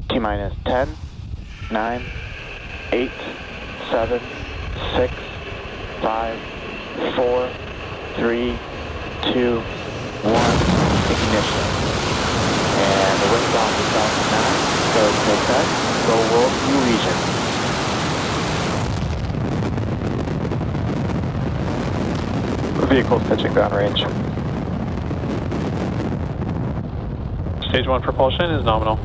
T-minus 10, 9, 8, 7, 6, 5, 4, 3, 2, 1, ignition. And the liftoff is Falcon 9, go SpaceX, go Worldview region. Vehicles pitching downrange. Stage 1 propulsion is nominal.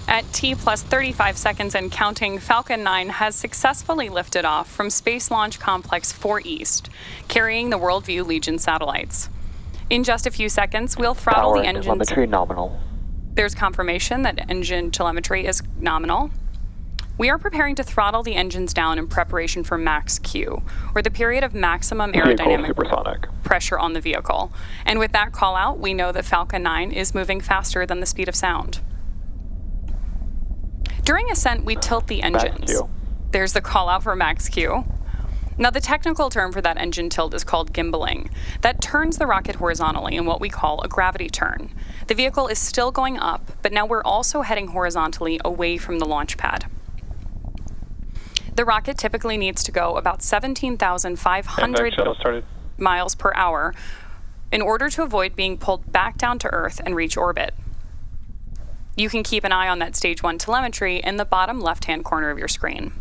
At T plus 35 seconds and counting, Falcon 9 has successfully lifted off from Space Launch Complex 4 East, carrying the Worldview Legion satellites. In just a few seconds, we'll throttle the engines. Telemetry nominal. There's confirmation that engine telemetry is nominal. We are preparing to throttle the engines down in preparation for max Q, or the period of maximum aerodynamic supersonic pressure on the vehicle. And with that call out, we know that Falcon 9 is moving faster than the speed of sound. During ascent, we tilt the engines. There's the call out for max Q. Now, the technical term for that engine tilt is called gimbaling. That turns the rocket horizontally in what we call a gravity turn. The vehicle is still going up, but now we're also heading horizontally away from the launch pad. The rocket typically needs to go about 17,500 miles per hour in order to avoid being pulled back down to Earth and reach orbit. You can keep an eye on that Stage 1 telemetry in the bottom left-hand corner of your screen.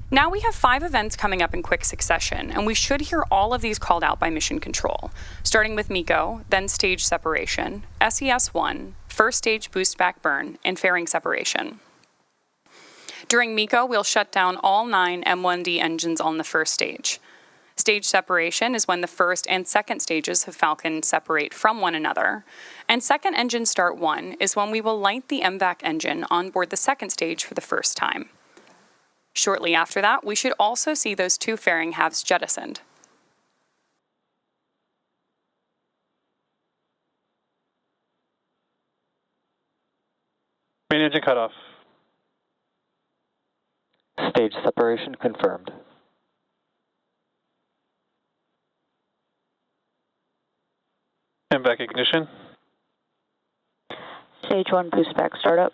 Now we have 5 events coming up in quick succession, and we should hear all of these called out by Mission Control, starting with MECO, then stage separation, SES-1, first stage boost back burn, and fairing separation. During MECO, we'll shut down all 9 M1D engines on the first stage. Stage separation is when the first and second stages of Falcon separate from one another. And second engine start 1 is when we will light the MVAC engine on board the second stage for the first time. Shortly after that, we should also see those 2 fairing halves jettisoned. Main engine cutoff. Stage separation confirmed. MVAC ignition. Stage 1 boost back startup.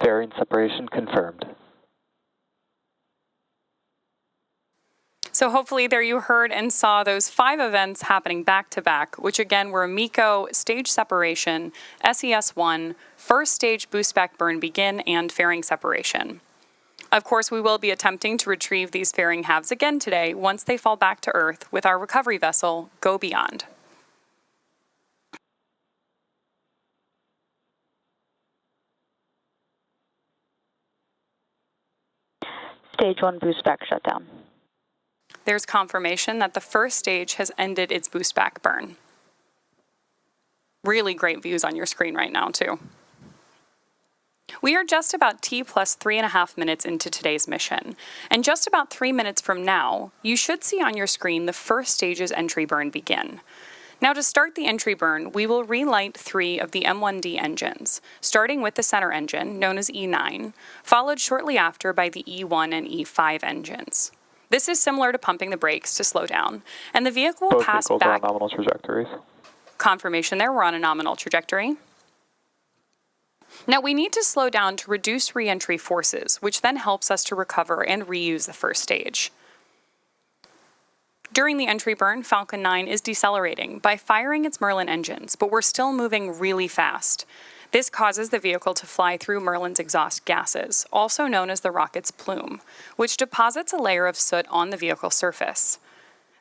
Fairing separation confirmed. So hopefully there you heard and saw those 5 events happening back to back, which again were MECO, stage separation, SES-1, first stage boost back burn begin, and fairing separation. Of course, we will be attempting to retrieve these fairing halves again today once they fall back to Earth with our recovery vessel, Go Beyond. Stage 1 boost back shutdown. There's confirmation that the first stage has ended its boost back burn. Really great views on your screen right now, too. We are just about T plus 3.5 minutes into today's mission, and just about 3 minutes from now, you should see on your screen the first stage's entry burn begin. Now, to start the entry burn, we will relight 3 of the M1D engines, starting with the center engine, known as E9, followed shortly after by the E1 and E5 engines. This is similar to pumping the brakes to slow down, and the vehicle will pass back. Both vehicles are on nominal trajectories. Confirmation there, we're on a nominal trajectory. Now, we need to slow down to reduce re-entry forces, which then helps us to recover and reuse the first stage. During the entry burn, Falcon 9 is decelerating by firing its Merlin engines, but we're still moving really fast. This causes the vehicle to fly through Merlin's exhaust gases, also known as the rocket's plume, which deposits a layer of soot on the vehicle surface.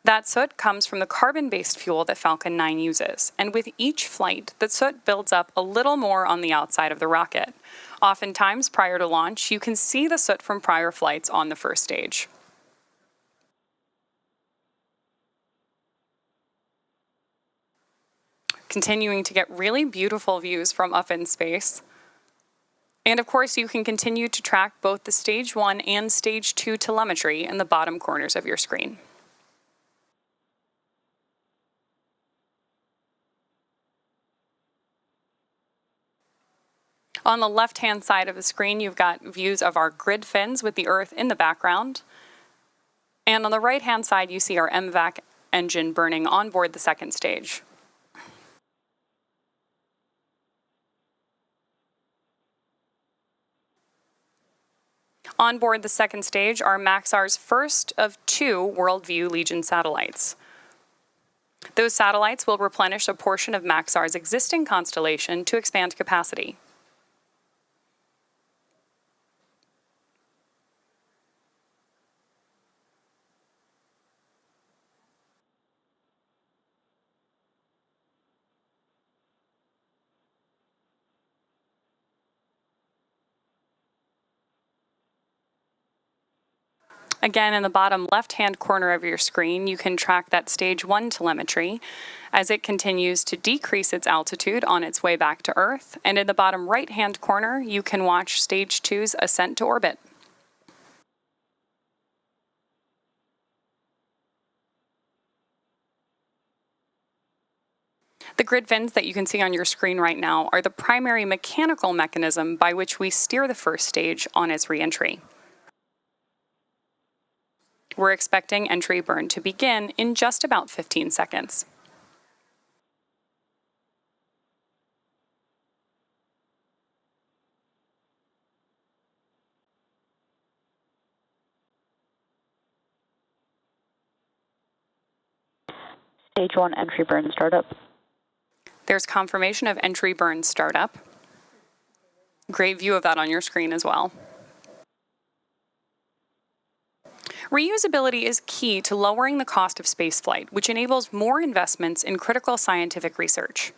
That soot comes from the carbon-based fuel that Falcon 9 uses, and with each flight, the soot builds up a little more on the outside of the rocket. Oftentimes, prior to launch, you can see the soot from prior flights on the first stage. Continuing to get really beautiful views from up in space. And of course, you can continue to track both the Stage 1 and Stage 2 telemetry in the bottom corners of your screen. On the left-hand side of the screen, you've got views of our grid fins with the Earth in the background. And on the right-hand side, you see our MVAC engine burning on board the second stage. On board the second stage are Maxar's first of 2 Worldview Legion satellites. Those satellites will replenish a portion of Maxar's existing constellation to expand capacity. Again, in the bottom left-hand corner of your screen, you can track that Stage 1 telemetry as it continues to decrease its altitude on its way back to Earth. And in the bottom right-hand corner, you can watch Stage 2's ascent to orbit. The grid fins that you can see on your screen right now are the primary mechanical mechanism by which we steer the first stage on its re-entry. We're expecting entry burn to begin in just about 15 seconds. Stage 1 entry burn startup. There's confirmation of entry burn startup. Great view of that on your screen as well. Reusability is key to lowering the cost of spaceflight, which enables more investments in critical scientific research.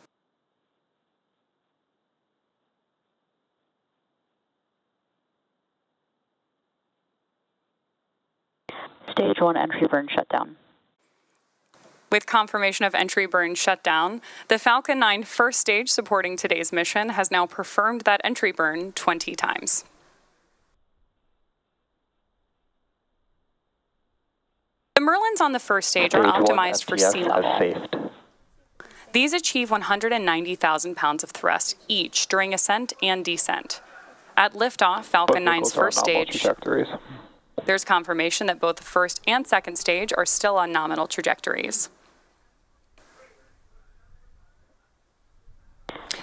Stage 1 entry burn shutdown. With confirmation of entry burn shutdown, the Falcon 9 first stage supporting today's mission has now performed that entry burn 20 times. The Merlins on the first stage are optimized for sea level. These achieve 190,000 pounds of thrust each during ascent and descent. At liftoff, Falcon 9's first stage, there's confirmation that both the first and second stage are still on nominal trajectories.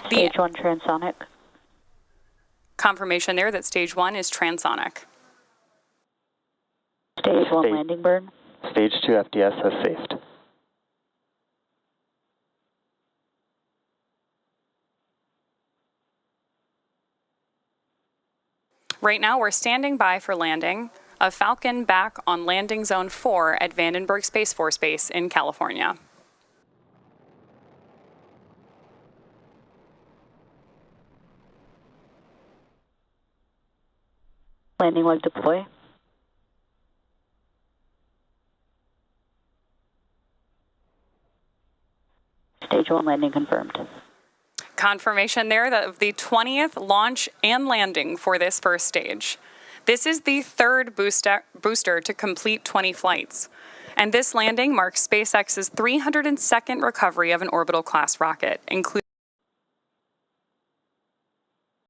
Stage 1 transonic. Confirmation there that Stage 1 is transonic. Stage 1 landing burn. Stage 2 FDS has safed. Right now, we're standing by for landing of Falcon back on landing zone 4 at Vandenberg Space Force Base in California. Landing leg deploy. Stage 1 landing confirmed. Confirmation there of the 20th launch and landing for this first stage. This is the third booster to complete 20 flights. And this landing marks SpaceX's 302nd recovery of an orbital class rocket, including